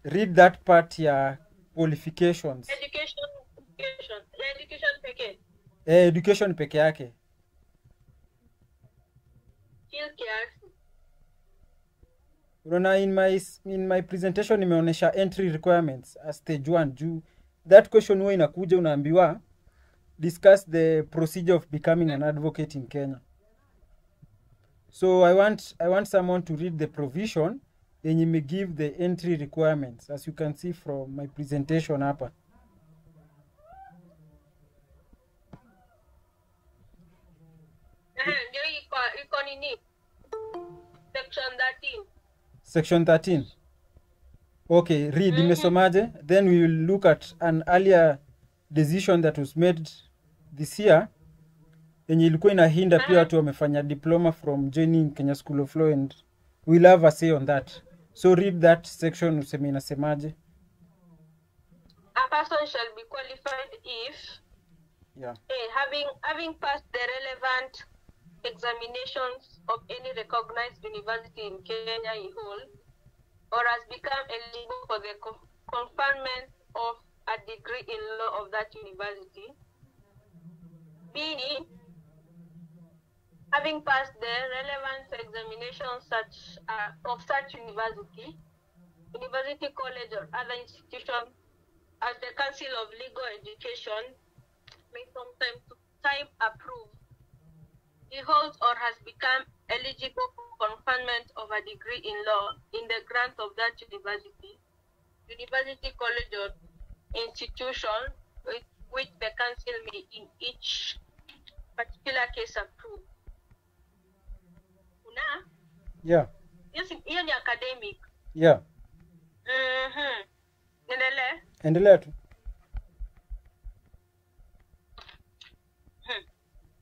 read that part ya qualifications. Education pekee. Education peke yake. Unaona, in my presentation nimeonyesha entry requirements as stage 1 juu that question huwa inakuja unaambiwa discuss the procedure of becoming an advocate in Kenya. So I want someone to read the provision yenye me give the entry requirements as you can see from my presentation hapa. Ndio iko nini? Section 13. Section 13. Okay, read imesomaje? Then we will look at an earlier decision that was made this year yenye ilikuwa inahinda pia watu wamefanya diploma from joining Kenya School of Law, and we'll have a say on that. So read that section useme inasemaje. A person shall be qualified if having passed the relevant examinations of any recognized university in Kenya in whole, or has become eligible for the conferment of a degree in law of that university. B, having passed the relevant examinations of such university, college, or other institution as the Council of Legal Education may from time to time approve. He holds or has become eligible for conferment of a degree in law in the grant of that university, college, or institution which the council may in each particular case approve. Una? Yeah. Yes, hiyo ni academic. Yeah. Endelea tu.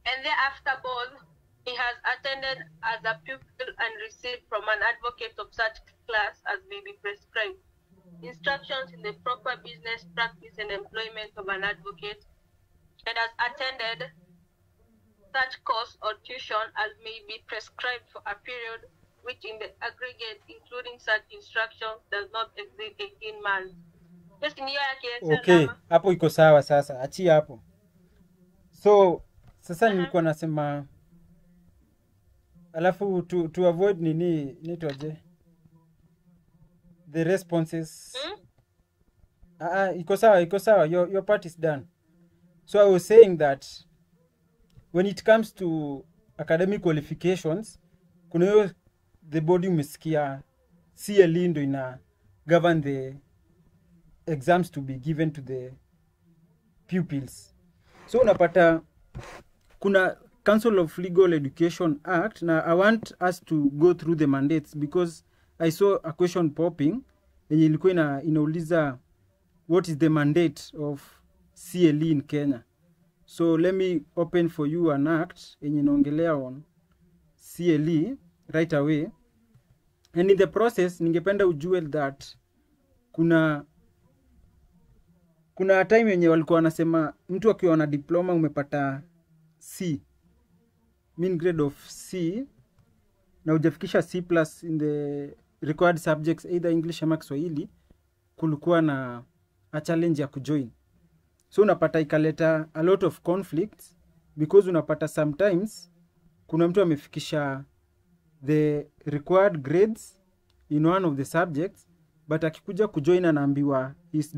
And thereafter both he has attended as a pupil and received from an advocate of such class as may be prescribed instructions in the proper business practice and employment of an advocate, and has attended such course or tuition as may be prescribed for a period which in the aggregate, including such instructions, does not exceed 18 months. Okay, hapo iko sawa sasa. Achia hapo. So, sasa nilikuwa nasema alafu to avoid nitwaje the responses. Iko sawa. Your part is done. So I was saying that when it comes to academic qualifications, kuna hiyo the body umesikia CLE ndo ina govern the exams to be given to the pupils. So unapata kuna Council of Legal Education Act. Now I want us to go through the mandates because I saw a question popping yenye ilikuwa inauliza what is the mandate of CLE in Kenya. So let me open for you an act yenye inaongelea on CLE right away. And in the process ningependa ujue that kuna time yenye walikuwa wanasema mtu akiwa na diploma umepata C, mean grade of C, na hujafikisha C+ in the required subjects either English ama Kiswahili, kulikuwa na a challenge ya kujoin. So unapata ikaleta a lot of conflicts because unapata sometimes kuna mtu amefikisha the required grades in one of the subjects, but akikuja kujoin anaambiwa his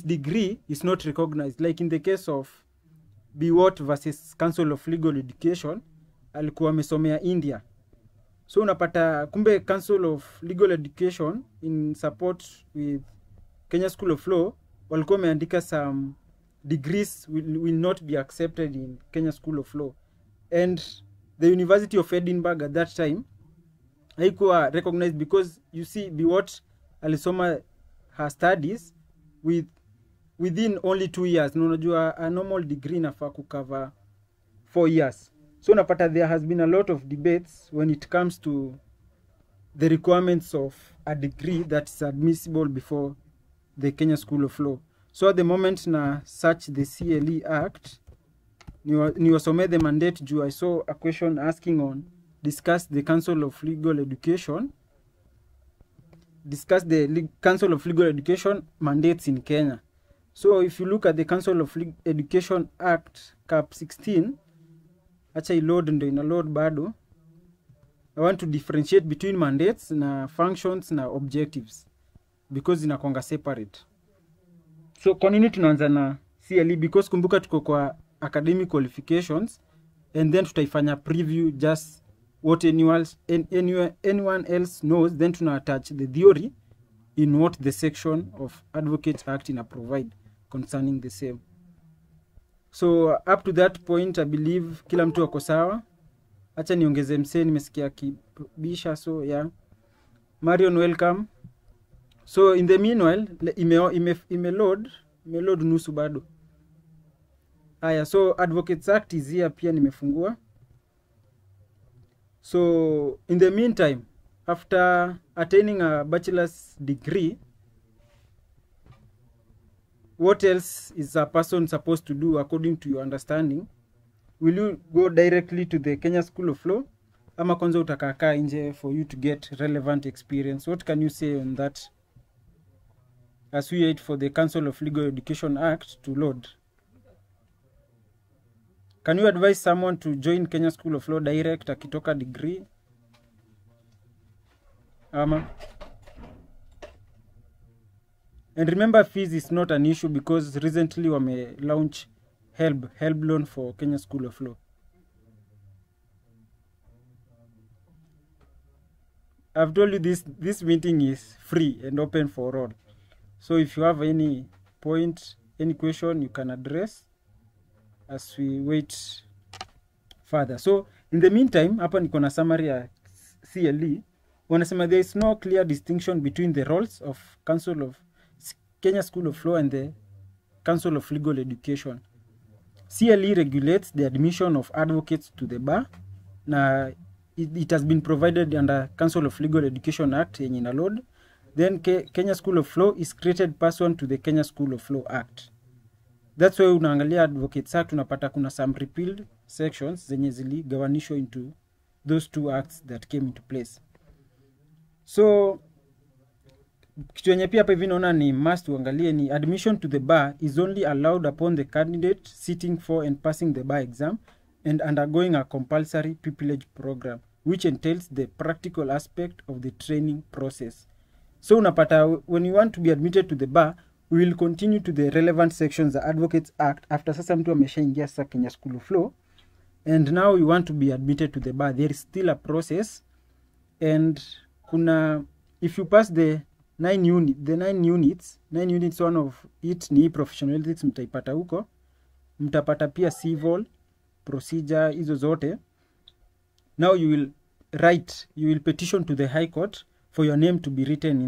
degree is not recognized, like in the case of Biwott versus Council of Legal Education, alikuwa amesomea India. So unapata kumbe Council of Legal Education in support with Kenya School of Law walikuwa wameandika some degrees will not be accepted in Kenya School of Law, and the University of Edinburgh at that time haikuwa recognized because you see Biwott alisoma her studies within only 2 years. Na unajua a normal degree inafaa kucover 4 years. So unapata there has been a lot of debates when it comes to the requirements of a degree that is admissible before the Kenya School of Law. So at the moment na search the CLE Act, niwasome the mandate juu I saw a question asking on discuss the Council of Legal Education. discuss the Council of Legal Education mandates in Kenya. So if you look at the Council of Education Act Cap 16, acha iload ndo ina load bado. I want to differentiate between mandates na functions na objectives because zinakuanga separate. So kwa nini tunaanza na CLE? Because kumbuka tuko kwa academic qualifications and then tutaifanya preview just what anyone else knows, then tuna attach the theory in what the section of Advocates Act ina provide concerning the same. So up to that point I believe kila mtu ako sawa. Acha niongeze msee, nimesikia kibisha, so yeah. Marion, welcome. So in the meanwhile ime load nusu bado. Aya, so Advocates Act is here pia nimefungua. So in the meantime, after attaining a bachelor's degree, what else is a person supposed to do according to your understanding? Will you go directly to the Kenya School of Law? Ama kwanza utakakaa nje for you to get relevant experience? What can you say on that as we wait for the Council of Legal Education Act to load? Can you advise someone to join Kenya School of Law direct akitoka degree? Ama? And remember, fees is not an issue because recently wame launch help loan for Kenya School of Law. I've told you this meeting is free and open for all. So if you have any point, any question, you can address as we wait further. So in the meantime, hapa niko na summary ya CLE. Wanasema there is no clear distinction between the roles of Kenya School of Law and the Council of Legal Education. CLE regulates the admission of advocates to the bar. Na it has been provided under Council of Legal Education Act yenye ina load. Then Kenya School of Law is created pursuant to the Kenya School of Law Act. That's why unaangalia Advocates Act unapata kuna some repealed sections zenye ziligawanishwa into those two acts that came into place. So kitu yenye pia hapa hivi naona ni must uangalie ni admission to the bar is only allowed upon the candidate sitting for and passing the bar exam and undergoing a compulsory pupillage program which entails the practical aspect of the training process. So unapata when you want to be admitted to the bar, we will continue to the relevant sections the Advocates Act after sasa mtu ameshaingia sasa Kenya School of Law, and now you want to be admitted to the bar. There is still a process, and kuna if you pass the 9 units, one of it ni professional ethics mtaipata huko, mtapata pia civil procedure hizo zote. Now you will petition to the High Court for your name to be written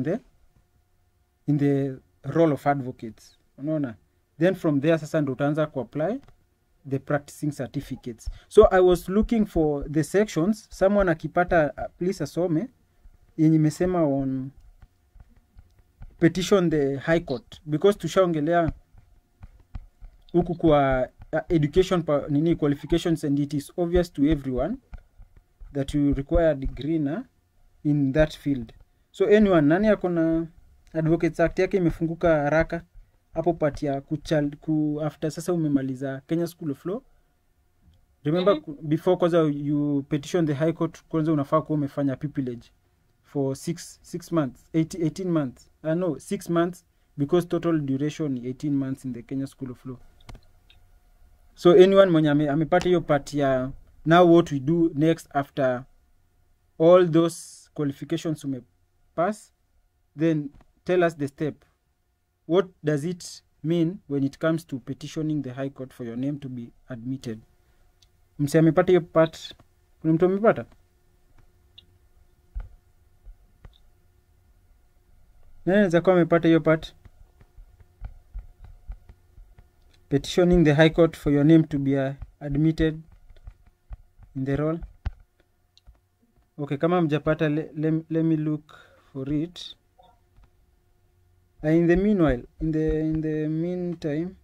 in the role of advocates. Unaona? Then from there sasa ndo utaanza ku apply the practicing certificates. So I was looking for the sections, someone akipata please asome yenye imesema on petition the High Court, because tushaongelea huku kwa education qualifications, and it is obvious to everyone that you require a degree na in that field. So anyone, nani akona Advocates Act yake imefunguka haraka hapo part ya after sasa umemaliza Kenya School of Law? Remember before kwanza you petition the High Court, kwanza unafaa kuwa umefanya pupillage for 6 months, 18 months. No, 6 months, because total duration 18 months in the Kenya School of Law. So anyone mwenye amepata hiyo part ya now what we do next after all those qualifications umepass, then tell us the step. What does it mean when it comes to petitioning the High Court for your name to be admitted? Mse amepata hiyo part? Kuna mtu amepata? Nani anaweza kuwa amepata hiyo part? Petitioning the High Court for your name to be admitted in the role. Okay, kama mjapata, let me look for it. In the meanwhile, in the meantime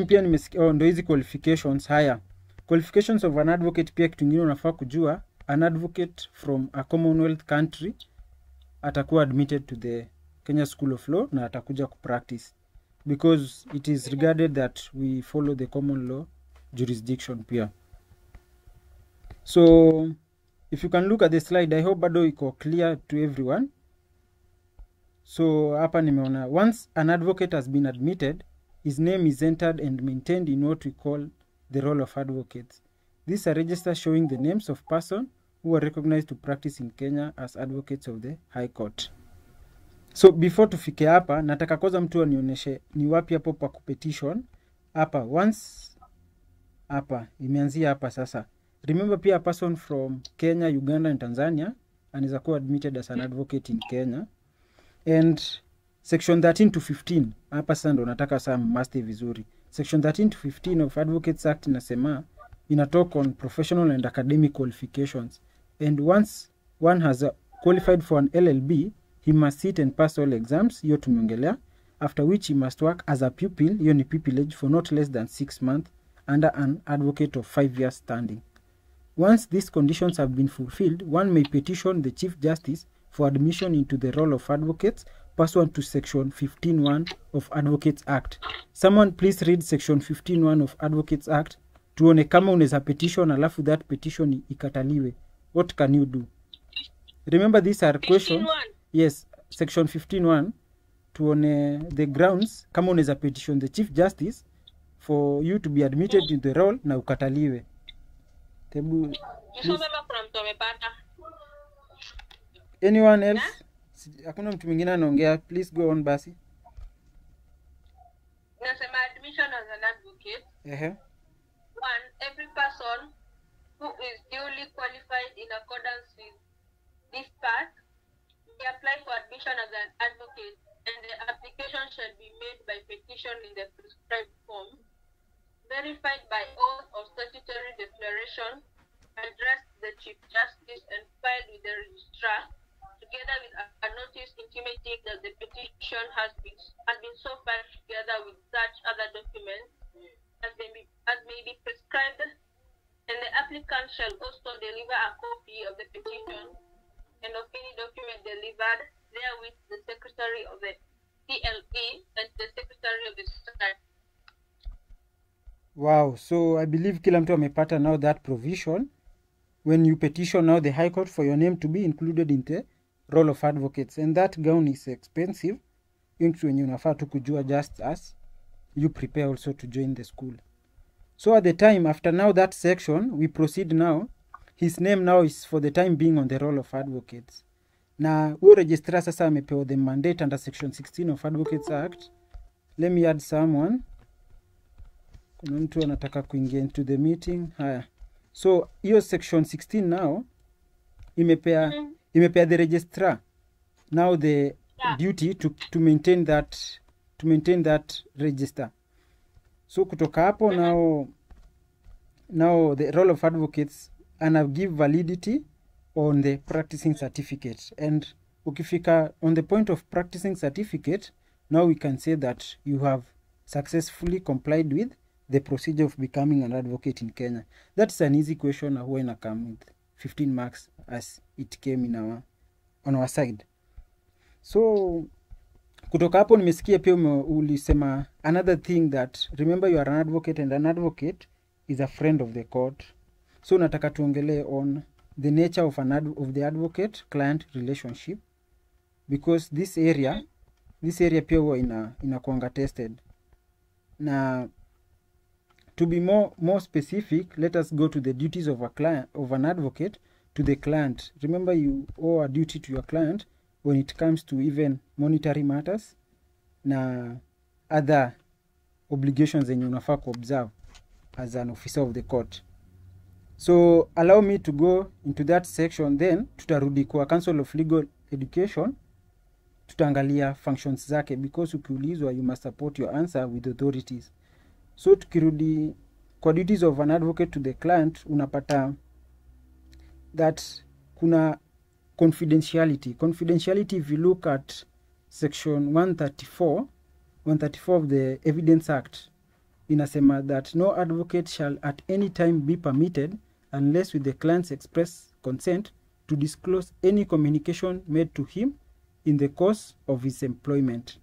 pia nimesikia ndo hizi qualifications haya. Qualifications of an advocate pia kitu kingine unafaa kujua an advocate from a Commonwealth country atakuwa admitted to the Kenya School of Law na atakuja kupractice, because it is regarded that we follow the common law jurisdiction pia. So if you can look at the slide, I hope bado iko clear to everyone. So hapa nimeona, once an advocate has been admitted, his name is entered and maintained in what we call the roll of advocates. This is a register showing the names of persons who are recognized to practice in Kenya as advocates of the High Court. So before tufike hapa, nataka kwanza mtu anionyeshe ni wapi hapo pa kupetition. Hapa once hapa imeanzia hapa sasa. Remember pia a person from Kenya, Uganda and Tanzania anaweza kuwa admitted as an advocate in Kenya. And section 13 to 15 hapa sasa ndo nataka saa must vizuri. Section 13 to 15 of Advocates Act inasema ina talk on professional and academic qualifications, and once one has qualified for an LLB, he must sit and pass all exams, hiyo tumeongelea, after which he must work as a pupil, hiyo ni pupillage, for not less than 6 months under an advocate of 5 years standing. Once these conditions have been fulfilled, one may petition the Chief Justice for admission into the role of advocates pursuant to section 15.1 of Advocates Act. Someone please read section 15.1 of Advocates Act tuone kama unaweza petition alafu that petition ikataliwe. What can you do? Remember these are questions. Yes, section 15.1 tuone the grounds kama unaweza petition the Chief Justice for you to be admitted into the role na ukataliwe. Tebu anyone else? Hakuna mtu mwingine anaongea, please go on basi. Nasema admission as an advocate. One, every person who is duly qualified in accordance with this part may apply for admission as an advocate, and the application shall be made by petition in the prescribed form, verified by oath or statutory declaration, addressed to the Chief Justice and filed with the registrar, together with a notice intimating that the petition has been so filed together with such other documents as may be prescribed, and the applicant shall also deliver a copy of the petition and of any document delivered therewith the Secretary of the CLE and the Secretary of the State. Wow, so I believe kila mtu amepata now that provision. When you petition now the High Court for your name to be included in the role of advocates, and that gown is expensive. When you unafaa tu kujua just as you prepare also to join the school. So at the time after now that section we proceed now. His name now is for the time being on the role of advocates. Na huyo registrar sasa amepewa the mandate under section 16 of Advocates Act. Let me add someone. Kuna mtu anataka kuingia into the meeting. Haya. So hiyo section 16 now imepea the registrar now the duty to maintain that register. So kutoka hapo now the role of advocates and give validity on the practicing certificate, and ukifika on the point of practicing certificate, now we can say that you have successfully complied with the procedure of becoming an advocate in Kenya. That's an easy question huwa ina come with 15 marks as it came in on our side. So kutoka hapo nimesikia pia ulisema another thing that remember you are an advocate and an advocate is a friend of the court. So nataka tuongelee on the nature of the advocate client relationship, because this area pia huwa inakuanga tested. Na to be more specific, let us go to the duties of an advocate to the client. Remember you owe a duty to your client when it comes to even monetary matters na other obligations zenye unafaa kuobserve as an officer of the court. So allow me to go into that section, then tutarudi kwa Council of Legal Education, tutaangalia functions zake, because ukiulizwa you must support your answer with authorities. So tukirudi kwa duties of an advocate to the client, unapata that kuna confidentiality. If you look at section 134 of the Evidence Act, inasema that no advocate shall at any time be permitted unless with the client's express consent to disclose any communication made to him in the course of his employment,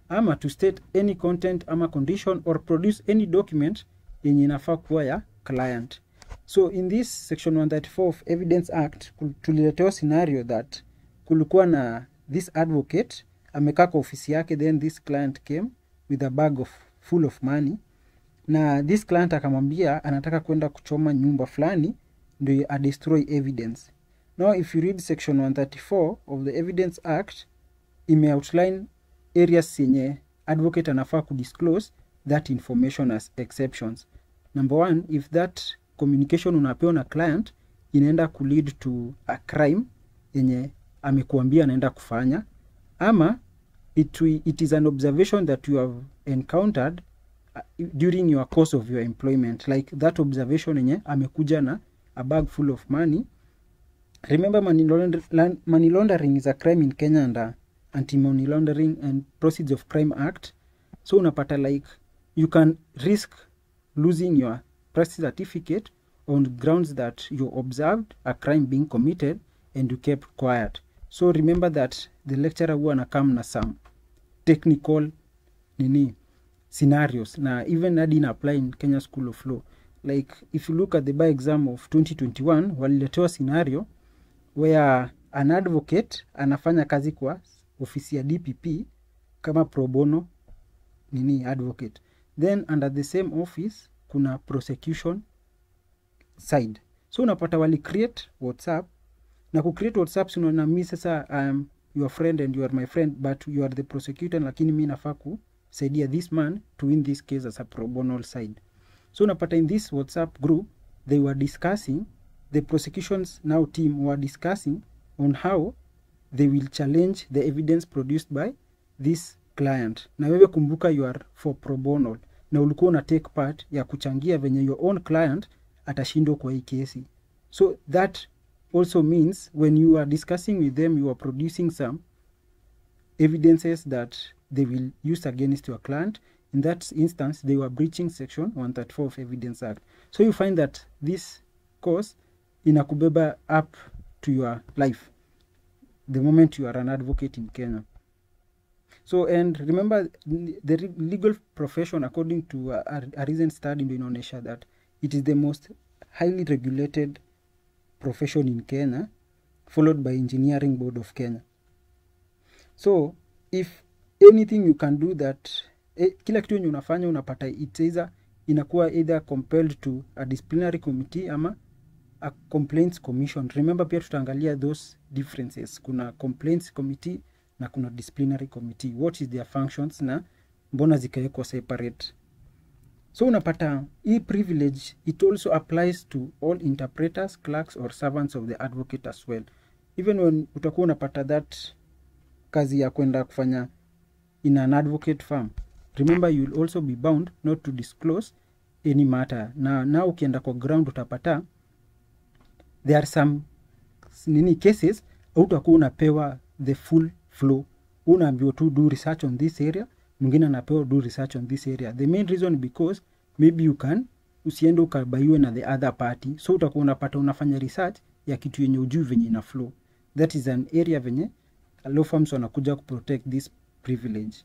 ama to state any content ama condition or produce any document yenye inafaa kuwa ya client. So in this section 134 of Evidence Act tuliletewa scenario that kulikuwa na this advocate amekaa kwa ofisi yake, then this client came with a bag full of money, na this client akamwambia anataka kwenda kuchoma nyumba fulani ndio a destroy evidence. Now if you read section 134 of the Evidence Act, ime outline areas yenye advocate anafaa kudisclose that information as exceptions. Number 1, if that communication unapewa na client inaenda kulead to a crime yenye amekuambia anaenda kufanya, ama it is an observation that you have encountered during your course of your employment, like that observation yenye amekuja na a bag full of money. Remember, money laundering is a crime in Kenya under Anti-Money Laundering and Proceeds of Crime Act. So unapata like you can risk losing your press certificate on grounds that you observed a crime being committed and you kept quiet. So remember that the lecturer huwa anakam na some technical scenarios, na even hadi ina apply in Kenya School of Law. Like if you look at the bar exam of 2021, waliletewa scenario where an advocate anafanya kazi kwa ofisi ya DPP kama pro bono advocate, then under the same office kuna prosecution side. So unapata wali create WhatsApp, na ku create WhatsApp sinaona mimi sasa your friend and you are my friend but you are the prosecutor, lakini mimi nafaa kusaidia this man to win this case as a pro bono side. So unapata in this WhatsApp group they were discussing, the prosecution's now team were discussing on how they will challenge the evidence produced by this client. Na wewe kumbuka you are for pro bono na ulikuwa una take part ya kuchangia venye your own client atashindwa kwa hii kesi. So that also means when you are discussing with them, you are producing some evidences that they will use against your client. In that instance, they were breaching section 134 of Evidence Act. So you find that this course inakubeba up to your life the moment you are an advocate in Kenya. So, and remember, the legal profession, according to a recent study, inaonyesha that it is the most highly regulated profession in Kenya, followed by Engineering Board of Kenya. So, if anything you can do that, kila kitu yenye unafanya unapata it's either inakuwa either compelled to a disciplinary committee ama a complaints commission. Remember pia tutaangalia those differences. Kuna complaints committee na kuna disciplinary committee. What is their functions na mbona zikawekwa separate. So unapata hii privilege, it also applies to all interpreters, clerks or servants of the advocate as well. Even when utakuwa unapata that kazi ya kwenda kufanya in an advocate firm, remember you will also be bound not to disclose any matter. Na ukienda kwa ground utapata there are some cases utakuwa unapewa the full flow. Unaambiwa tu do research on this area, mwingine anapewa do research on this area. The main reason because maybe you can usiende ukabaiwe na the other party, so utakuwa unapata unafanya research ya kitu yenye ujui venye ina flow. That is an area venye law firms wanakuja ku protect this privilege.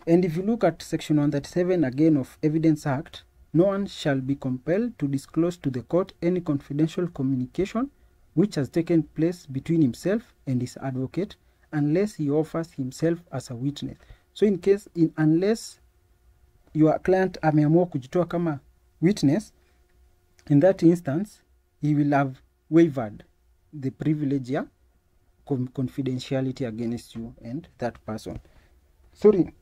And if you look at section 137 again of Evidence Act, no one shall be compelled to disclose to the court any confidential communication which has taken place between himself and his advocate unless he offers himself as a witness. So in case, unless your client ameamua kujitoa kama witness, in that instance, he will have waived the privilege ya confidentiality against you and that person. Sorry,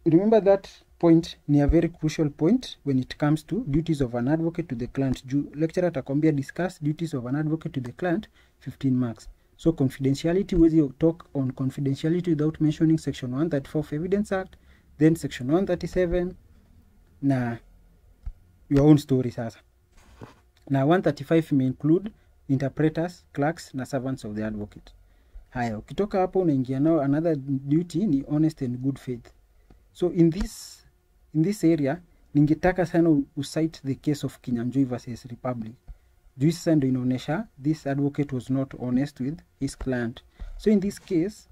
remember that point ni a very crucial point when it comes to duties of an advocate to the client. Lecturer atakwambia discuss duties of an advocate to the client, 15 marks. So confidentiality, whether you talk on confidentiality without mentioning section 134 of Evidence Act, then section 137, na your own story sasa. Na 135 may include interpreters, clerks na servants of the advocate. Haya, ukitoka hapo unaingia nao another duty ni honest and good faith. So in this area, ningetaka sana usite the case of Kinyanjui versus Republic. juu sasa ndio inaonyesha this advocate was not honest with his client. So in this case,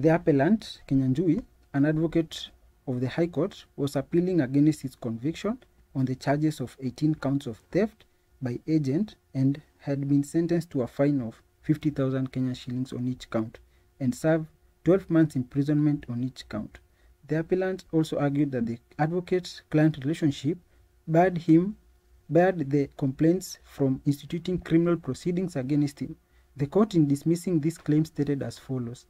the appellant Kinyanjui, an advocate of the High Court, was appealing against his conviction on the charges of 18 counts of theft by agent and had been sentenced to a fine of 50,000 Kenyan shillings on each count and served 12 months imprisonment on each count. The appellant also argued that the advocate-client relationship barred the complaints from instituting criminal proceedings against him. The court, in dismissing this claim, stated as follows: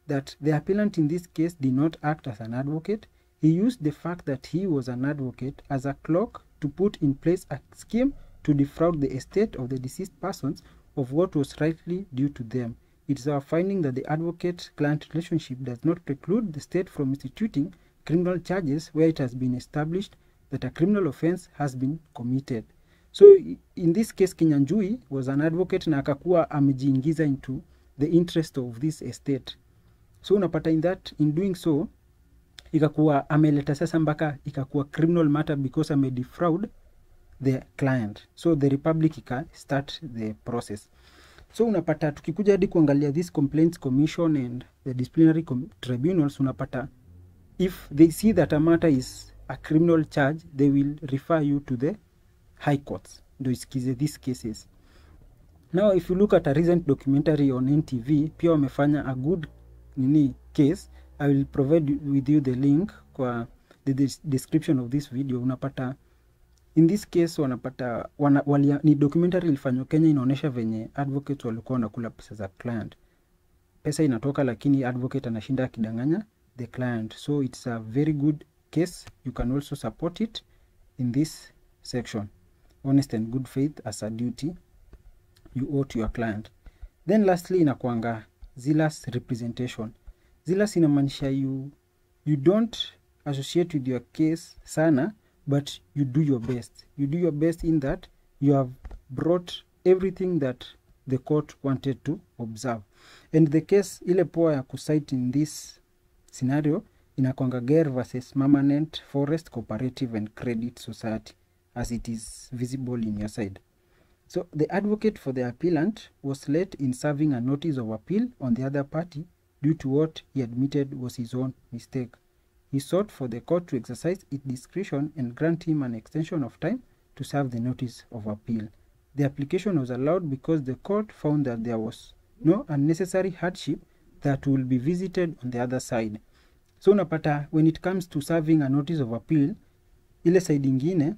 that the appellant in this case did not act as an advocate. He used the fact that he was an advocate as a cloak to put in place a scheme to defraud the estate of the deceased persons of what was rightly due to them. It is our finding that the advocate-client relationship does not preclude the state from instituting criminal charges where it has been established that a criminal offense has been committed. So in this case, Kinyanjui was an advocate na akakuwa amejiingiza into the interest of this estate. So unapata in doing so, ikakuwa ameleta sasa mpaka ikakuwa criminal matter because amedefraud the client. So the republic start the process. So unapata tukikuja hadi kuangalia this complaints commission and the disciplinary tribunals, unapata if they see that a matter is a criminal charge, they will refer you to the high courts ndo isikize these cases. Now if you look at a recent documentary on NTV, pia wamefanya a good case. I will provide with you the link kwa the description of this video. Unapata in this case wanapata ni documentary ilifanywa Kenya, inaonesha venye advocates walikuwa wanakula pesa za client. Pesa inatoka lakini advocate anashinda akidanganya the client. So it's a very good case. You can also support it in this section. Honest and good faith as a duty you owe to your client. Then lastly inakuanga zealous representation. Zealous inamaanisha you don't associate with your case sana, but you do your best. You do your best in that you have brought everything that the court wanted to observe. And the case ile poa ya kucite in this scenario inakuanga Gere versus Permanent Forest Cooperative and Credit Society, as it is visible in your side. So the advocate for the appellant was late in serving a notice of appeal on the other party due to what he admitted was his own mistake. He sought for the court to exercise its discretion and grant him an extension of time to serve the notice of appeal. The application was allowed because the court found that there was no unnecessary hardship that will be visited on the other side. So unapata when it comes to serving a notice of appeal, ile side ingine,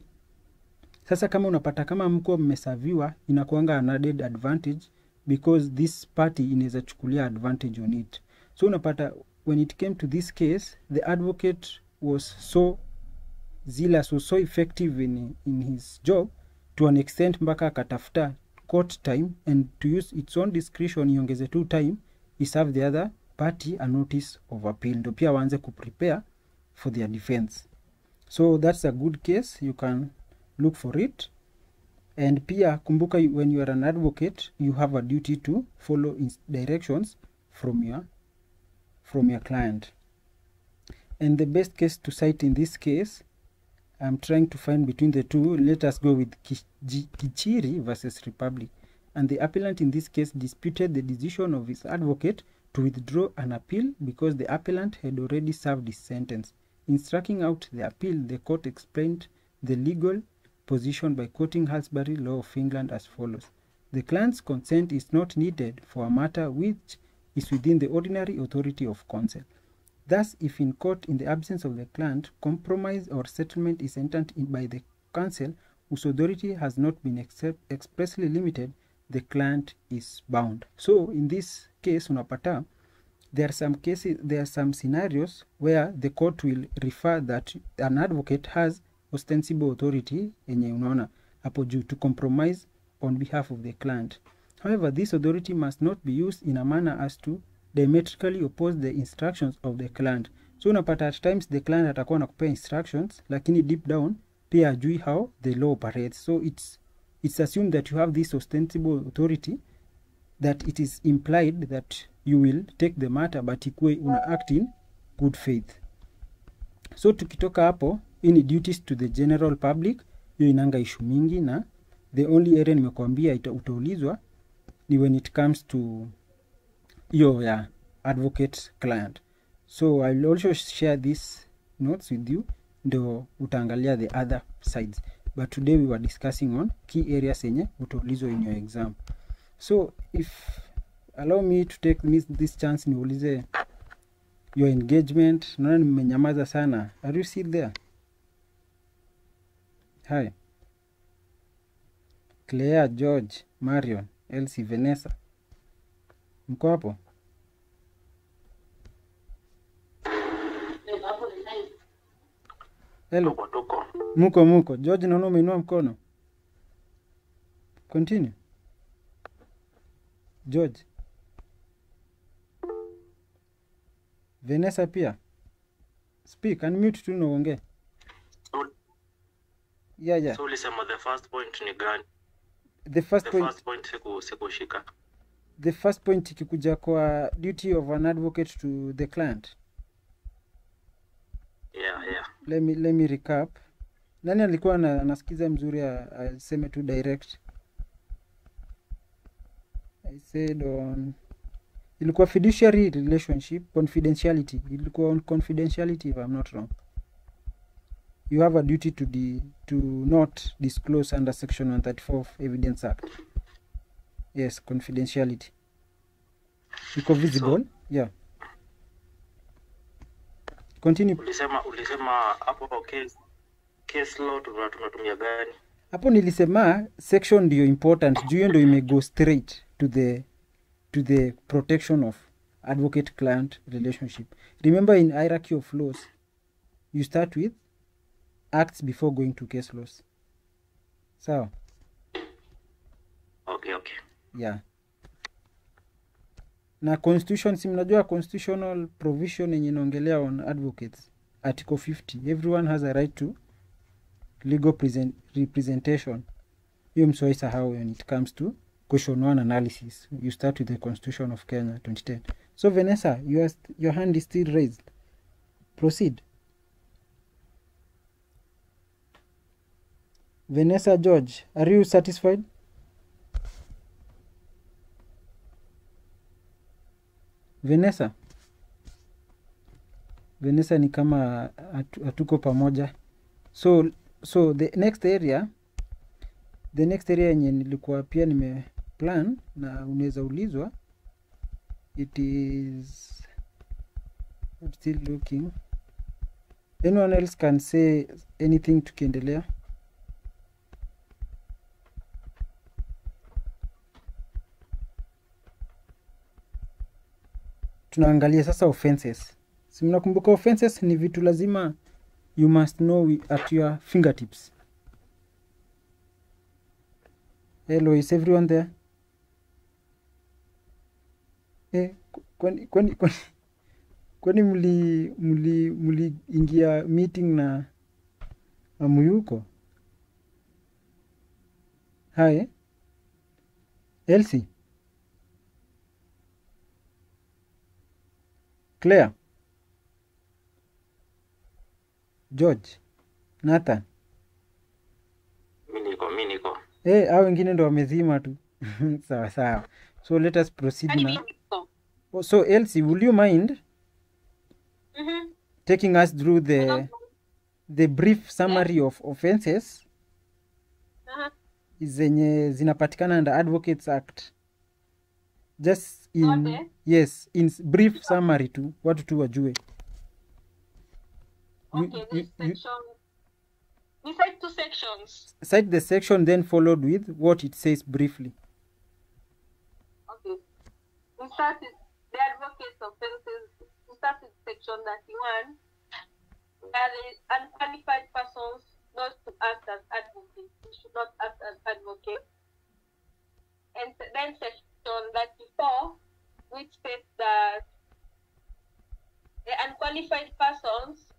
sasa kama unapata kama mko mmesaviwa, inakuanga an added advantage because this party inaweza chukulia advantage on it. So unapata when it came to this case, the advocate was so zealous, was so effective in his job to an extent mpaka akatafuta court time and to use its own discretion iongeze tu time, he served the other party a notice of appeal. Ndo pia waanze kuprepare for their defense. So that's a good case. You can look for it. And pia kumbuka, when you are an advocate, you have a duty to follow directions from your client. And the best case to cite in this case, I'm trying to find between the two. Let us go with Kichiri versus Republic. And the appellant in this case disputed the decision of his advocate to withdraw an appeal because the appellant had already served his sentence. In striking out the appeal, the court explained the legal position by quoting Halsbury law of England as follows: the client's consent is not needed for a matter which is within the ordinary authority of counsel. Thus, if in court, in the absence of the client, compromise or settlement is entered in by the counsel whose authority has not been expressly limited, the client is bound. So in this case unapata there are some scenarios where the court will refer that an advocate has ostensible authority yenye unaona hapo juu to compromise on behalf of the client. However, this authority must not be used in a manner as to diametrically oppose the instructions of the client. So unapata at times the client atakuwa nakupea instructions lakini deep down pia ajui how the law operates. So it's assumed that you have this ostensible authority, that it is implied that you will take the matter but ikue una act in good faith. So tukitoka hapo, ini duties to the general public, hiyo inanga issue mingi na The only area nimekuambia utaulizwa ni when it comes to your advocate client. So I'll also share these notes with you, ndo utaangalia the other sides, but today we were discussing on key areas yenye utaulizwa in your exam. So if allow me to take this chance niulize your engagement. Naona nimenyamaza sana. Are you still there? Hi. Claire, George, Marion, Elsie, Vanessa, mko hapo? Hello. Muko. George, naona umeinua mkono. Continue. George. Vanessa pia. Speak, unmute tu na uongee. Yeah. So ulisema the first point ni gani? The first point sikushika. The first point ikikuja kwa duty of an advocate to the client. Yeah. Let me recap. Nani alikuwa anasikiza mzuri aseme tu direct? I said on ilikuwa fiduciary relationship, confidentiality. Ilikuwa on confidentiality if I'm not wrong. You have a duty to not disclose under section 134 of Evidence Act. Yes, confidentiality. Iko visible? So, yeah. Continue. Ulisema hapo case law tunatumia gani? Hapo nilisema section ndio important. Juu ndio ime straight to the protection of advocate client relationship. Remember, in hierarchy of laws, you start with acts before going to case laws. Sawa? Okay. Yeah. Na constitution, si mnajua constitutional provision yenye inaongelea on advocates, article 50, everyone has a right to legal representation. Hiyo msiwaisahau when it comes to question 1 analysis. You start with the Constitution of Kenya 2010. So Vanessa, your hand is still raised. Proceed. Vanessa, George, are you satisfied? Vanessa ni kama hatuko pamoja. So the next area yenye nilikuwa pia nimeplan na unaweza ulizwa, it is, I'm still looking. Anyone else can say anything tukiendelea? Tunaangalia sasa offenses. Si mnakumbuka offenses ni vitu lazima you must know at your fingertips. Hello, is everyone there? Kwani muli ingia meeting na amuyuko? Hi. Elsie. Claire. George. Nathan. Mimi niko. Hao wengine ndo wamezima tu. Sawa. So let us proceed now. So Elsie, will you mind taking us through the brief summary of offenses zenye zinapatikana under Advocates Act? Just in yes, in brief summary tu, watu tu wajue. Okay, this section. We cite 2 sections. Cite the section, then followed with what it says briefly. Okay. We start with the advocates offenses. We start with section 31. Where the unqualified persons not to act as advocates. They should not act as advocates. And then section 34, which states that the unqualified persons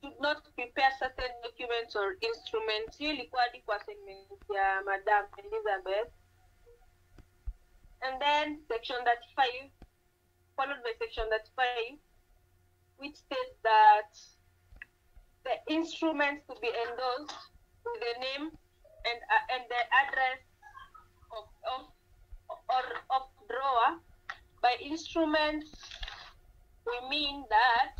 should not prepare certain documents or instruments. Hiyo ilikuwa hadi kwa segment ya Madam Elizabeth. And then section 35, followed by section 35, which states that the instruments to be endorsed with the name and the address of drawer. By instruments, we mean that.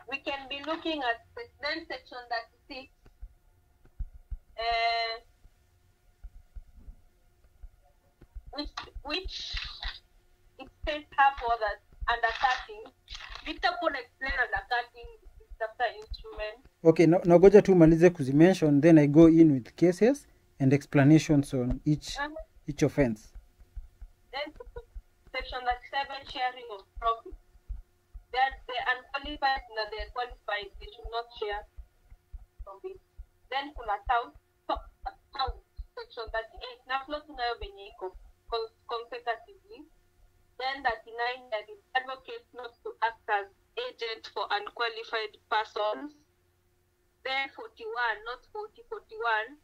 We can be looking at then section 36. Which it says hapo that undercutting. Victor could explain undercutting after instrument. Okay, nagoja tu malize kuzimention, then I go in with cases and explanations on each offense. Then section 37, sharing of profit. The unqualified and the qualified, they should not share profit. Then kuna town section 38 na flow tunayo benye iko consecutively. Then 39, that is advocates not to act as agent for unqualified persons. Then 41, not 41,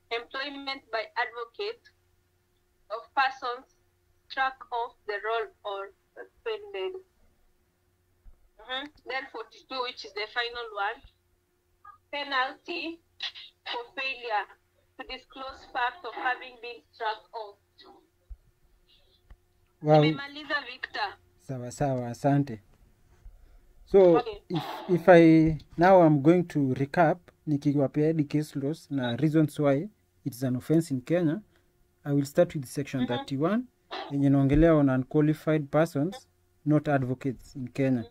employment by advocate of persons struck off the roll or suspended. Then 42, which is the final one, penalty for failure to disclose facts of having been struck off. Wow. Nimemaliza Victor. Sawa, asante. So Okay. if I now I'm going to recap nikiwapea the case laws na reasons why it's an offense in Kenya. I will start with section 31 yenye inaongelea on unqualified persons, not advocates in Kenya.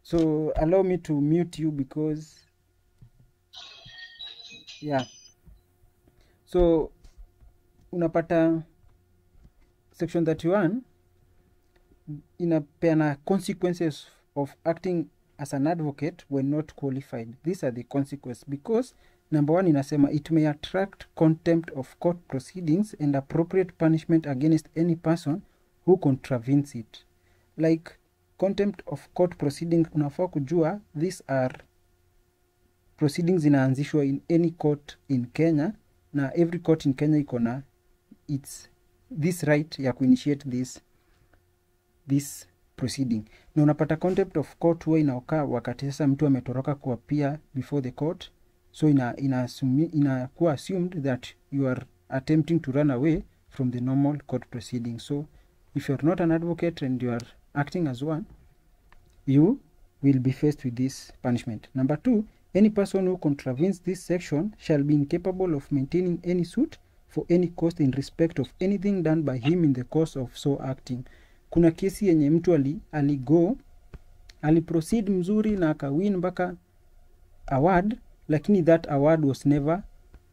So allow me to mute you because yeah. So unapata section 31 inapeana consequences of acting as an advocate when not qualified. These are the consequences because number 1 inasema it may attract contempt of court proceedings and appropriate punishment against any person who contravenes it. Like contempt of court proceedings, unafaa kujua these are proceedings inaanzishwa in any court in Kenya na every court in Kenya iko na it's this right ya kuinitiate this proceeding. Na unapata contempt of court huwa inaokaa wakati sasa mtu ametoroka kuappear before the court, so inakuwa assumed that you are attempting to run away from the normal court proceeding. So if you're not an advocate and you are acting as one, you will be faced with this punishment. Number 2, any person who contravenes this section shall be incapable of maintaining any suit for any cost in respect of anything done by him in the course of so acting. Kuna kesi yenye mtu aliproceed mzuri na akawin mpaka award, lakini that award was never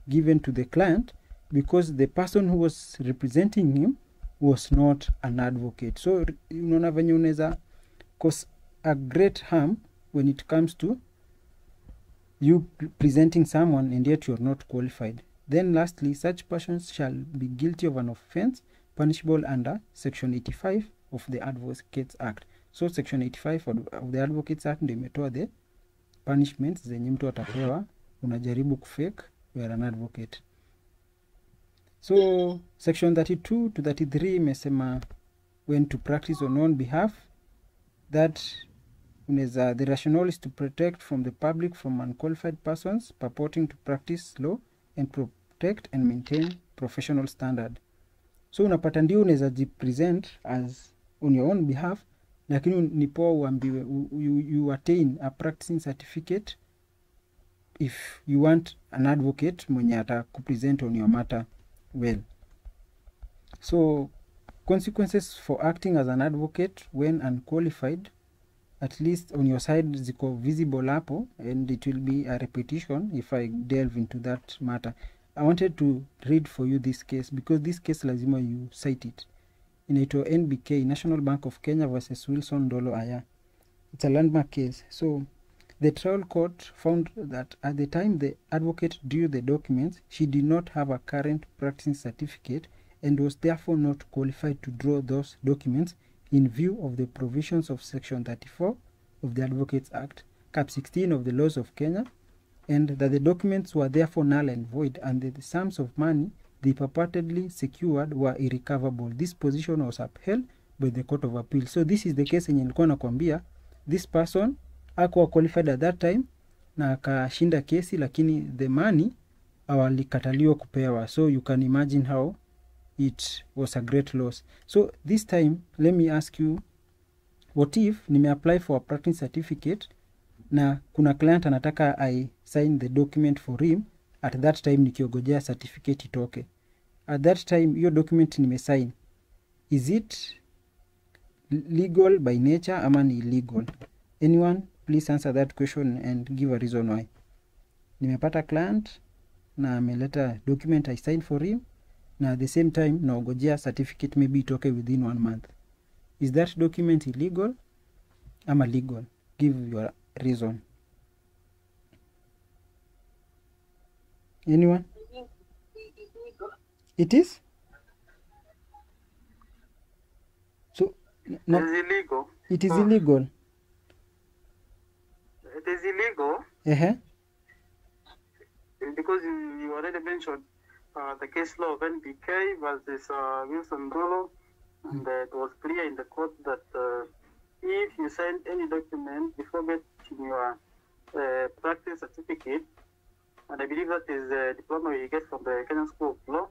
given to the client because the person who was representing him was not an advocate. So unaona venye unaweza cause a great harm when it comes to you presenting someone and yet you are not qualified. Then lastly, such persons shall be guilty of an offense punishable under section 85 of the Advocates Act. So section 85 of the Advocates Act ndio imetoa the punishments zenye mtu atapewa unajaribu kufake you are an advocate. So section 32 to 33 imesema when to practice on own behalf, that the rationale is to protect from the public from unqualified persons purporting to practice law and protect and maintain professional standard. So unapata ndio unaweza jipresent as on your own behalf, lakini ni poa uambiwe you attain a practicing certificate if you want an advocate mwenye atakupresent on your matter well. So consequences for acting as an advocate when unqualified, at least on your side ziko visible hapo, and it will be a repetition if I delve into that matter. I wanted to read for you this case because this case lazima you cite it. Inaitwa NBK, National Bank of Kenya versus Wilson Dolo Aya. It's a landmark case. So the trial court found that at the time the advocate drew the documents, she did not have a current practicing certificate and was therefore not qualified to draw those documents in view of the provisions of section 34 of the Advocates Act, cap 16 of the laws of Kenya, and that the documents were therefore null and void and that the sums of money they purportedly secured were irrecoverable. This position was upheld by the Court of Appeal. So this is the case yenye nilikuwa nakwambia this person hakuwa qualified at that time na akashinda kesi, lakini the money walikataliwa kupewa. So you can imagine how it was a great loss. So this time let me ask you, what if nimeapply for a practicing certificate na kuna client anataka I sign the document for him at that time nikiogojea certificate itoke. At that time hiyo document nimesign, is it legal by nature ama ni illegal? Anyone please answer that question and give a reason why. Nimepata client na ameleta document I signed for him na at the same time naogojea certificate maybe itoke within 1 month. Is that document illegal ama legal? Give your reason. Anyone? It is? So no, It is illegal. it is illegal. It is illegal Uh-huh. because you already mentioned the case law of NBK versus Wilson Dolo, and it was clear in the court that if you sign any document before getting your practice certificate, and I believe that is the diploma you get from the Kenyan School of Law,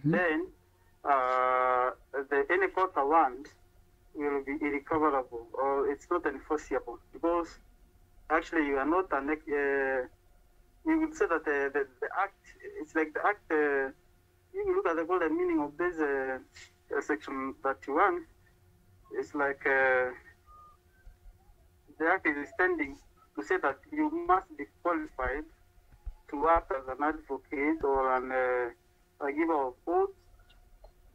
then any court award will be irrecoverable, or it's not enforceable, because actually you are not an you would say that the act, it's like the act, if you look at the golden meaning of this section 31, it's like the act is standing to say that you must be qualified to act as an advocate or a giver of oath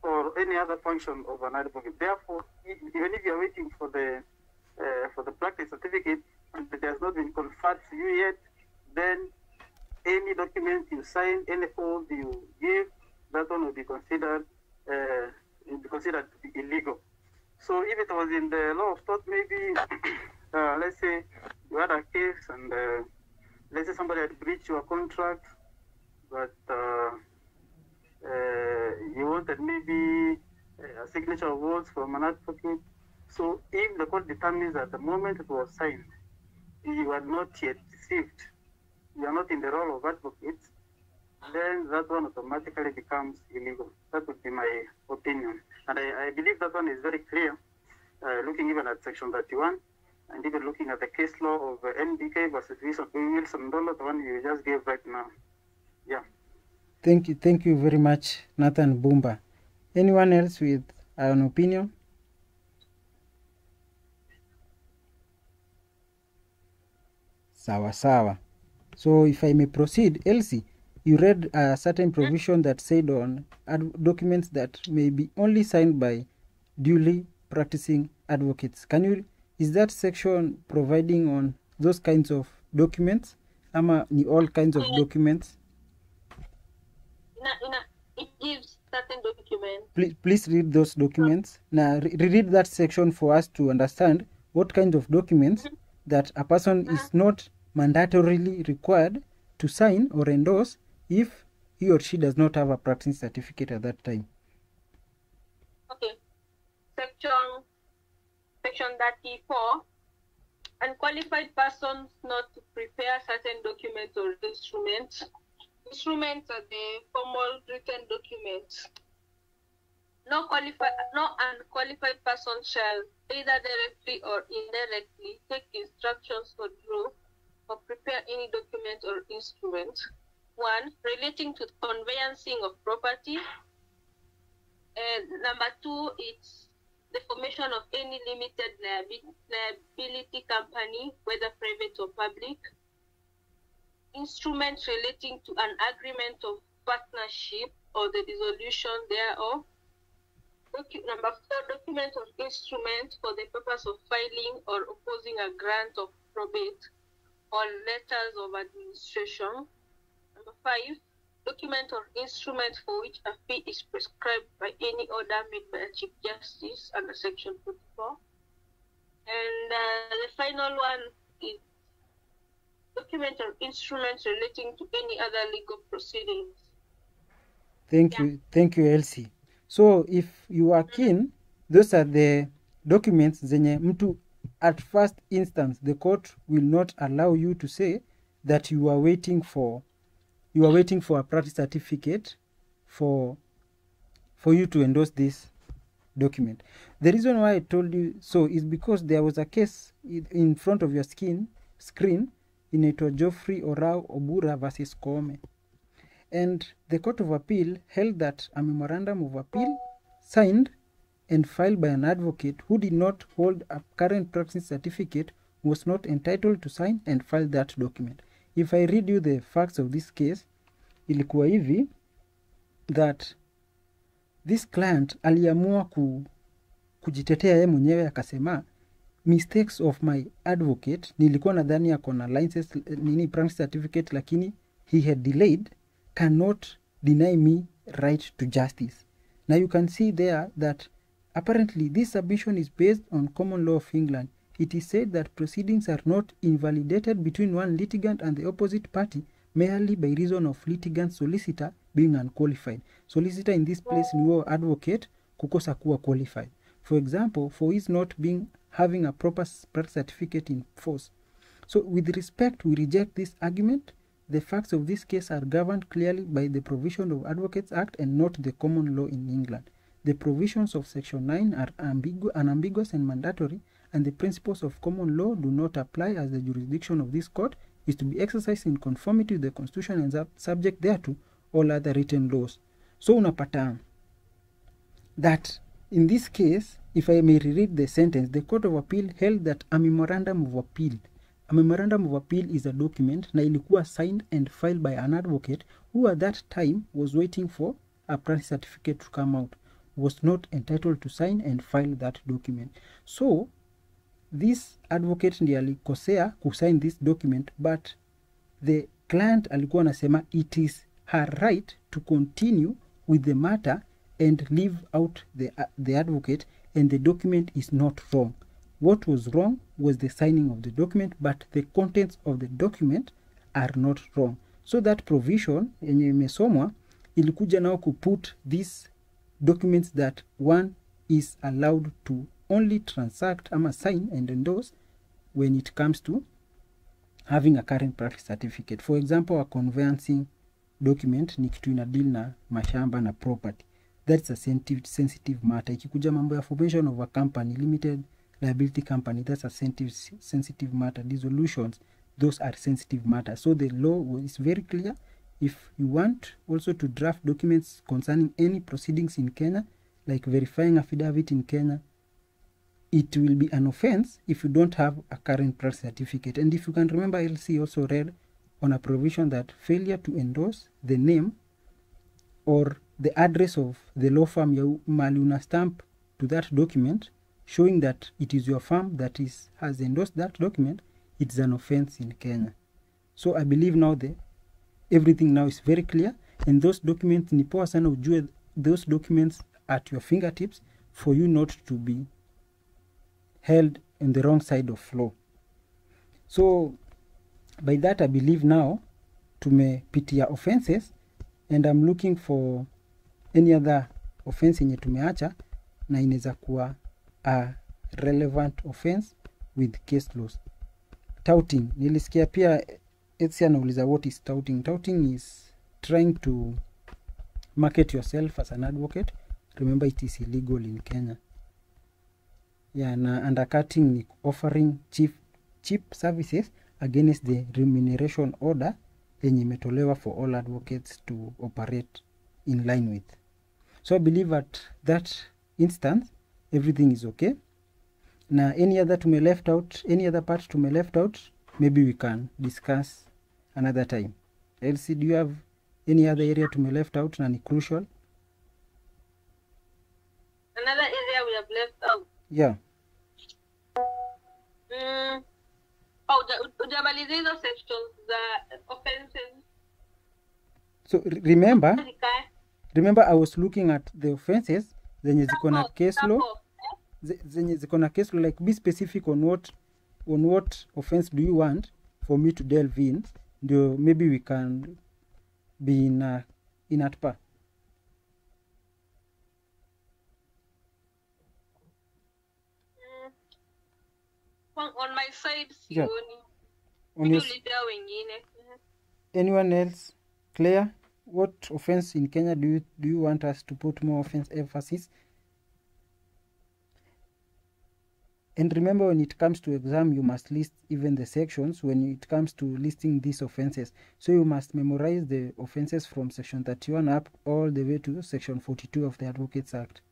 or any other function of an advocate. Therefore, even if you are waiting for the practice certificate and it has not been conferred to you yet, then any document you sign, any oath you give, that one will be considered to be illegal. So if it was in the law of thought, maybe let's say you had a case and let's say somebody had breached your contract, but you wanted maybe a signature of words from an advocate. So if the court determines that the moment it was signed, you are not yet received, you are not in the role of advocate, then that one automatically becomes illegal. That would be my opinion. And I believe that one is very clear, looking even at section 31, and even looking at the case law of NBK versus Wilson Dolo, the one you just gave right now. Yeah. Thank you very much, Nathan Bumba. Anyone else with an opinion? Sawa. So if I may proceed, Elsie, you read a certain provision that said on documents that may be only signed by duly practicing advocates. Is that section providing on those kinds of documents? Ama ni all kinds of documents? It gives certain documents. Please read those documents. Now read that section for us to understand what kind of documents that a person is not mandatorily required to sign or endorse if he or she does not have a practicing certificate at that time. Okay. Section 34. Unqualified persons not to prepare certain documents or instruments. Instruments are the formal written documents. No unqualified person shall either directly or indirectly take instructions or draw or prepare any document or instrument. 1. Relating to conveyancing of property. And number 2, it's the formation of any limited liability company, whether private or public. Instruments relating to an agreement of partnership or the dissolution thereof. Number 4, document of instrument for the purpose of filing or opposing a grant of probate or letters of administration. Number 5, document or instrument for which a fee is prescribed by any order made by a Chief Justice under Section 44. And the final one is document or instruments relating to any other legal proceedings. Thank you, Elsie. So if you are keen, those are the documents zenye mtu at first instance, the court will not allow you to say that you are waiting for a practice certificate for you to endorse this document. The reason why I told you so is because there was a case in front of your screen inaitwa Geoffrey Orao Obura versus Koome, and the Court of Appeal held that a memorandum of appeal signed and filed by an advocate who did not hold a current practice certificate was not entitled to sign and file that document. If I read you the facts of this case, ilikuwa hivi that this client aliamua kujitetea yeye mwenyewe, akasema mistakes of my advocate, nilikuwa nadhani ako na license practice certificate, lakini he had delayed, cannot deny me right to justice. Now you can see there that apparently this submission is based on common law of England. It is said that proceedings are not invalidated between one litigant and the opposite party merely by reason of litigant's solicitor being unqualified. Solicitor in this place ni huo advocate kukosa kuwa qualified. For example, for his not having a proper practice certificate in force. So with respect, we reject this argument. The facts of this case are governed clearly by the provision of Advocates Act and not the common law in England. The provisions of Section 9 are unambiguous and mandatory, and the principles of common law do not apply, as the jurisdiction of this court is to be exercised in conformity with the Constitution and subject thereto all other written laws. So unapata that in this case, if I may reread the sentence, the Court of Appeal held that a memorandum of appeal is a document na ilikuwa signed and filed by an advocate who at that time was waiting for a practice certificate to come out, was not entitled to sign and file that document. So this advocate ndiye alikosea kusign this document, but the client alikuwa anasema it is her right to continue with the matter and leave out the advocate, and the document is not wrong. What was wrong was the signing of the document, but the contents of the document are not wrong. So that provision yenye imesomwa ilikuja nao kuput these documents that one is allowed to only transact ama sign and endorse when it comes to having a current practice certificate. For example, a conveyancing document ni kitu ina deal na mashamba na property. That's a sensitive matter. Ikikuja mambo ya formation of a company, limited liability company, that's a sensitive matter. Dissolutions, those are sensitive matters. So the law is very clear. If you want also to draft documents concerning any proceedings in Kenya, like verifying affidavit in Kenya, it will be an offense if you don't have a current practice certificate. And if you can remember, LC also read on a provision that failure to endorse the name or the address of the law firm ya mali una stamp to that document showing that it is your firm that has endorsed that document, it's an offense in Kenya. So I believe now everything now is very clear, and those documents ni poa sana ujue those documents at your fingertips for you not to be held in the wrong side of law. So by that I believe now tumepitia offenses, and I'm looking for any other offense yenye tumeacha na inaweza kuwa a relevant offense with case laws. Touting, nilisikia pia Etsi anauliza what is touting. Touting is trying to market yourself as an advocate. Remember, it is illegal in Kenya. Yeah, na undercutting ni offering cheap services against the remuneration order yenye imetolewa for all advocates to operate in line with. So I believe at that instance everything is okay. Na any other part tume left out, maybe we can discuss another time. Elsie, do you have any other area tume left out na ni crucial? Another area we have left out. Yeah. Ujamaliza hizo sections za offenses. So remember I was looking at the offenses zenye ziko na case law. Zenye ziko na case law, like be specific on what offense do you want for me to delve in. Ndio maybe we can be in at par. On my side, Yeah. sioni. On your, Ulipea wengine. anyone else? Claire, what offense in Kenya do you want us to put more emphasis? And remember, when it comes to exam, you must list even the sections when it comes to listing these offenses. So you must memorize the offenses from section 31 up all the way to section 42 of the Advocates Act.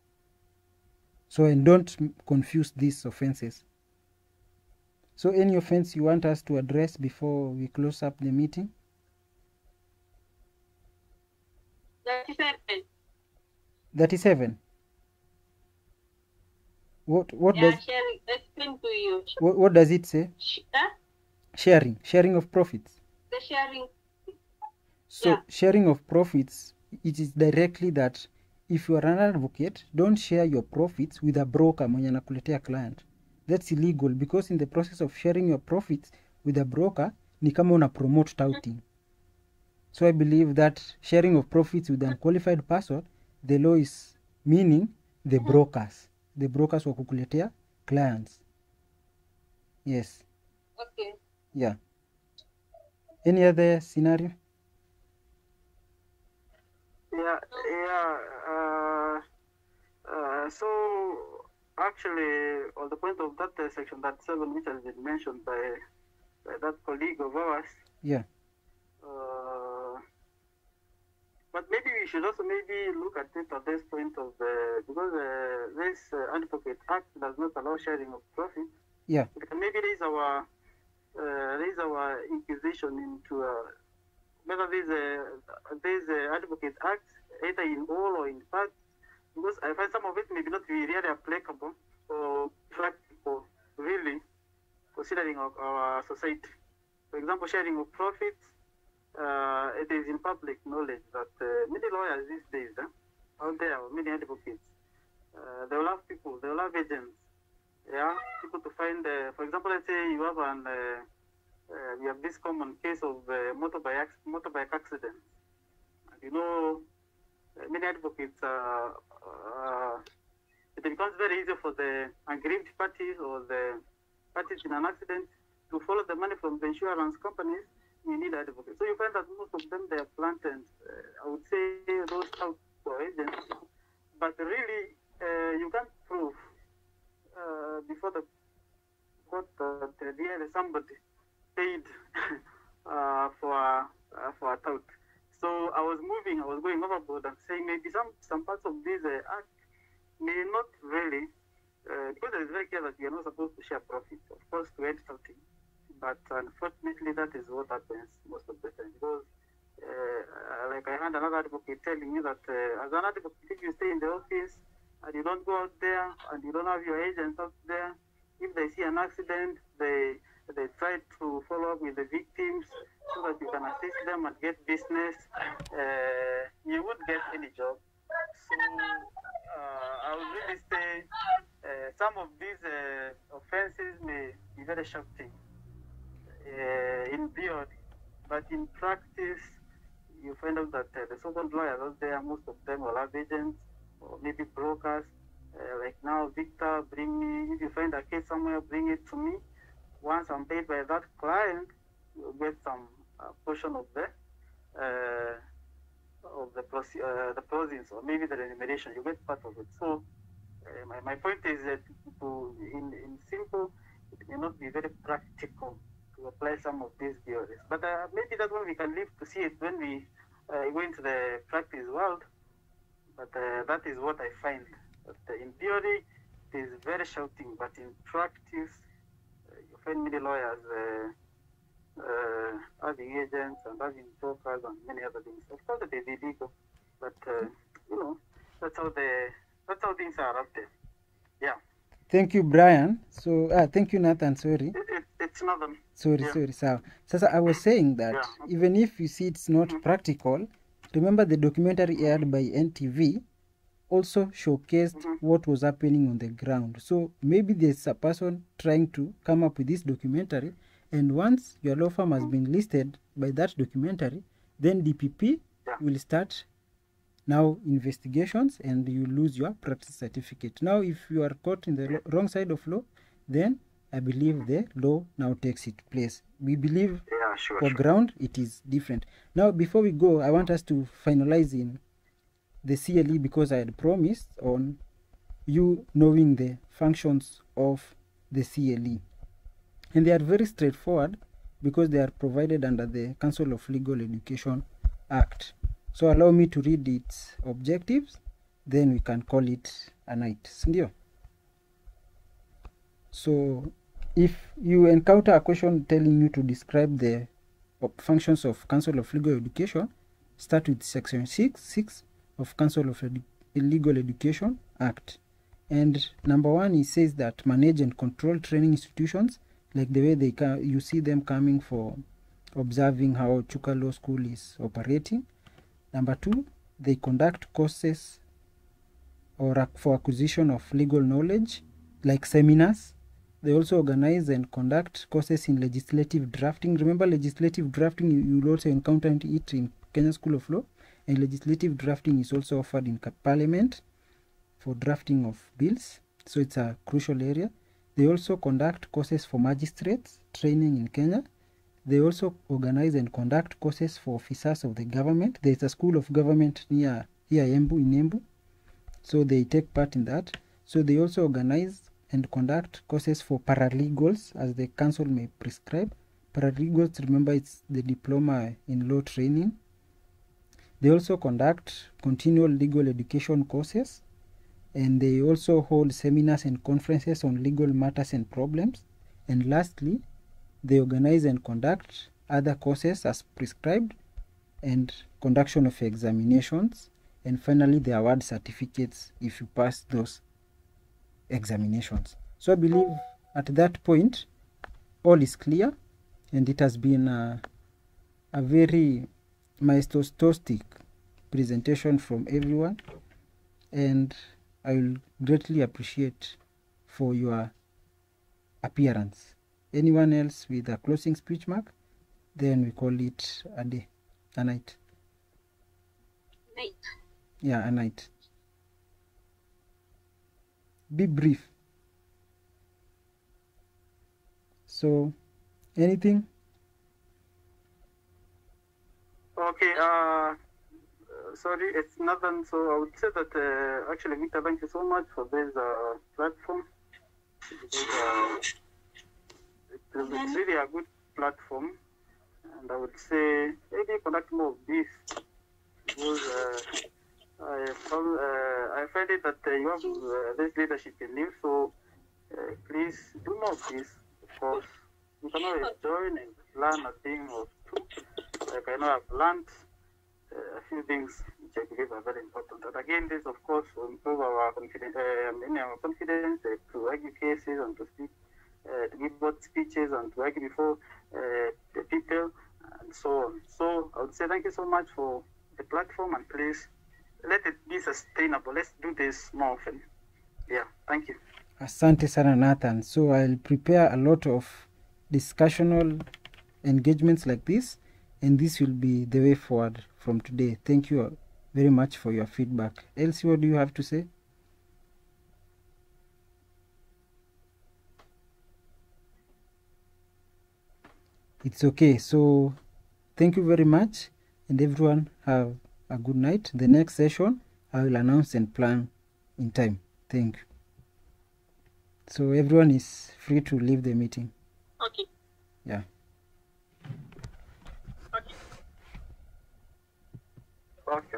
So, and don't confuse these offenses. So any offense you want us to address before we close up the meeting? 37. 37. What Yeah, does sharing. Explain to you. what does it say? Sharing of profits. The sharing. So Yeah. sharing of profits, it is directly that if you are an advocate, don't share your profits with a broker mwenye anakuletea client. That's illegal because in the process of sharing your profits with a broker, ni kama una promote touting. So I believe that sharing of profits with an unqualified person, the law is meaning the brokers. The brokers wa kukuletea clients. Yes. Okay. Yeah. Any other scenario? So actually, on the point of that section, that 7, which has been mentioned by that colleague of ours. Yeah. But maybe we should also maybe look at it at this point of because this Advocate Act does not allow sharing of profit. Yeah. We can maybe raise our inquisition into whether this Advocate Act, either in whole or in part, because I find some of it may not be really applicable or practical, really, considering our society. For example, sharing of profits. It is in public knowledge that many lawyers these days out there, many advocates, they will have people, they will have agents, people to find. For example, let's say you have we have this common case of motorbike accident. And many advocates, it becomes very easy for the aggrieved parties or the parties in an accident to follow the money from the insurance companies. You need advocates. So you find that most of them, they are planted, I would say, those type of agents. But really, you can't prove before the court that really somebody paid for a tout. So I was going overboard and saying maybe some parts of this act may not really, because it is very clear that we are not supposed to share profits, of course, to end touting. But unfortunately, that is what happens most of the time. Because, like I had another advocate telling me that as an advocate, if you stay in the office and you don't go out there and you don't have your agents out there, if they see an accident, they try to follow up with the victims so that you can assist them and get business. You won't get any job. So I would really say some of these offenses may be very shocking. In theory, but in practice, you find out that the so-called lawyers out there, most of them will have agents or maybe brokers. Like now, Victor, bring me, if you find a case somewhere, bring it to me. Once I'm paid by that client, you'll get some portion of the proceeds or maybe the remuneration. You get part of it. So my point is that in simple, it may not be very practical to apply some of these theories. But maybe that one we can live to see it when we go into the practice world. But that is what I find. That in theory, it is very shouting, but in practice, you find many lawyers having agents and having brokers and many other things. Of course, it is illegal, but that's how things are out there. Yeah. Thank you, Brian. So, thank you, Nathan. Sorry. It's nothing. Sorry. So I was saying that even if you see it's not practical, remember the documentary aired by NTV also showcased what was happening on the ground. So maybe there's a person trying to come up with this documentary, and once your law firm has been listed by that documentary, then DPP will start now investigations and you lose your practice certificate. Now if you are caught in the wrong side of law, then I believe the law now takes its place. We believe Yeah, sure. for ground it is different. Now, before we go, I want us to finalize in the CLE, because I had promised on you knowing the functions of the CLE. And they are very straightforward because they are provided under the Council of Legal Education Act. So allow me to read its objectives, then we can call it a night. Sindio? So if you encounter a question telling you to describe the functions of Council of Legal Education, start with section 6 of Council of Legal Education Act. And number 1, it says that manage and control training institutions, like the way you see them coming for observing how Chuka Law School is operating. Number 2, they conduct courses or for acquisition of legal knowledge, like seminars. They also organize and conduct courses in legislative drafting. Remember, legislative drafting, you will also encounter it in Kenya School of Law, and legislative drafting is also offered in Parliament for drafting of bills, so it's a crucial area. They also conduct courses for magistrates training in Kenya. They also organize and conduct courses for officers of the government. There's a school of government near here in Embu, so they take part in that. So they also organize and conduct courses for paralegals, as the council may prescribe. Paralegals, remember, it's the diploma in law training. They also conduct continual legal education courses, and they also hold seminars and conferences on legal matters and problems. And lastly, they organize and conduct other courses as prescribed, and conduction of examinations, and finally they award certificates if you pass those examinations. So I believe at that point all is clear, and it has been a very majestuous presentation from everyone, and I will greatly appreciate for your appearance. Anyone else with a closing speech mark? Then we call it a day, a night. Night. Yeah, a night. Be brief. So, anything? Okay, sorry, it's nothing. So I would say that actually, Victor, thank you so much for this platform. It's really a good platform, and I would say maybe conduct more of this, because I find it that you have this leadership in you. So please do more of this. Of course, you can always join and learn a thing or two. Like I know I've learned a few things which I believe are very important. And again, this of course will improve our confidence, to argue cases and to speak, to give both speeches and to argue before the people and so on. So I would say thank you so much for the platform, and please let it be sustainable. Let's do this more often. Yeah, thank you. Asante sana, Nathan. So I'll prepare a lot of discussional engagements like this, and this will be the way forward from today. Thank you very much for your feedback. Elsie, what do you have to say? It's okay. So thank you very much, and everyone have a good night. The next session I will announce and plan in time. Thank you. So everyone is free to leave the meeting. Okay. Yeah. Okay.